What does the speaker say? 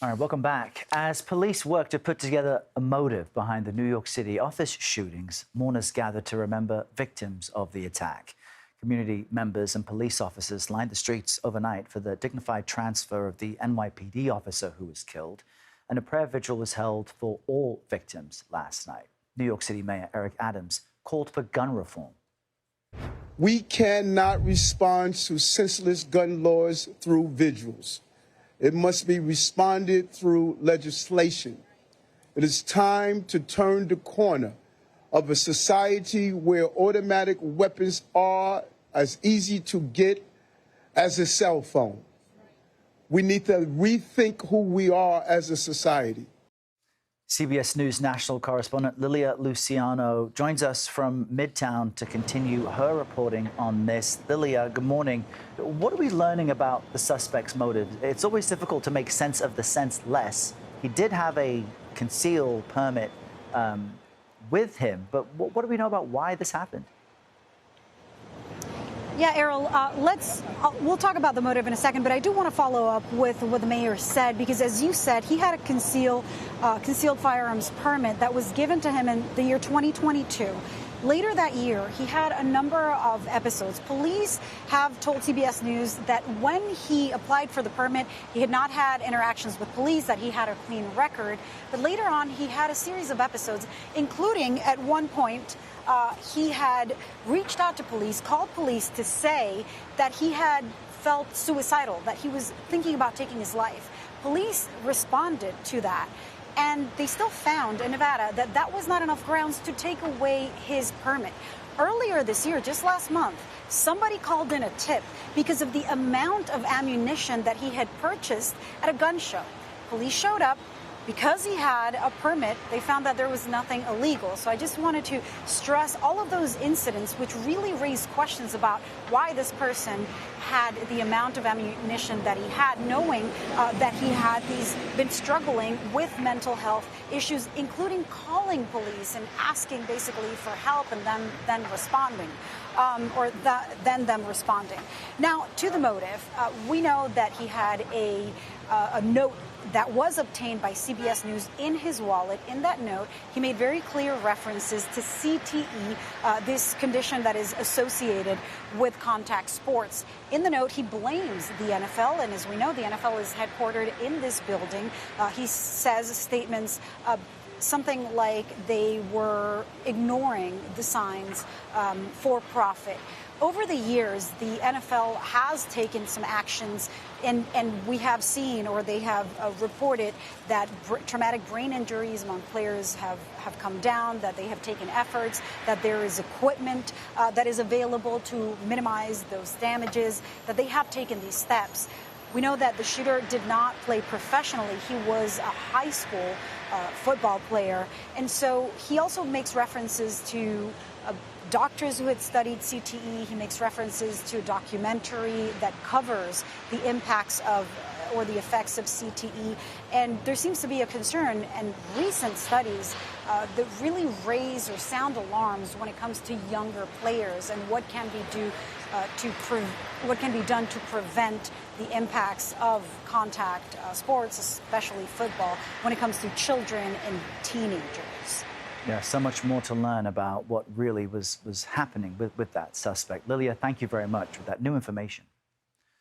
All right, welcome back. As police work to put together a motive behind the New York City office shootings, mourners gathered to remember victims of the attack. Community members and police officers lined the streets overnight for the dignified transfer of the NYPD officer who was killed, and a prayer vigil was held for all victims last night. New York City Mayor Eric Adams called for gun reform. We cannot respond to senseless gun laws through vigils. It must be responded through legislation. It is time to turn the corner of a society where automatic weapons are as easy to get as a cell phone. We need to rethink who we are as a society. CBS News national correspondent Lilia Luciano joins us from Midtown to continue her reporting on this. Lilia, good morning. What are we learning about the suspect's motive? It's always difficult to make sense of the senseless. He did have a concealed permit with him, but what do we know about why this happened? Yeah, Errol, we'll talk about the motive in a second, but I do want to follow up with what the mayor said, because as you said, he had a concealed firearms permit that was given to him in the year 2022. Later that year, he had a number of episodes. Police have told CBS News that when he applied for the permit, he had not had interactions with police, that he had a clean record. But later on, he had a series of episodes, including at one point, he had reached out to police, called police to say that he had felt suicidal, that he was thinking about taking his life. Police responded to that. And they still found in Nevada that that was not enough grounds to take away his permit. Earlier this year, just last month, somebody called in a tip because of the amount of ammunition that he had purchased at a gun show. Police showed up. Because he had a permit, they found that there was nothing illegal. So I just wanted to stress all of those incidents which really raised questions about why this person had the amount of ammunition that he had, knowing that he had been struggling with mental health issues, including calling police and asking basically for help and then responding. Then them responding. Now, to the motive, we know that he had a note that was obtained by CBS News in his wallet. In that note, he made very clear references to CTE, this condition that is associated with contact sports. In the note, he blames the NFL, and as we know, the NFL is headquartered in this building. He says statements something like they were ignoring the signs for profit. Over the years, the NFL has taken some actions, and we have seen, or they have reported, that traumatic brain injuries among players have come down, that they have taken efforts, that there is equipment that is available to minimize those damages, that they have taken these steps. We know that the shooter did not play professionally. He was a high school football player. And so he also makes references to doctors who had studied CTE. He makes references to a documentary that covers the impacts of or the effects of CTE. And there seems to be a concern, and recent studies that really raise or sound alarms when it comes to younger players and what can be done to prevent the impacts of contact sports, especially football, when it comes to children and teenagers. Yeah, so much more to learn about what really was happening with that suspect. Lilia, thank you very much for that new information.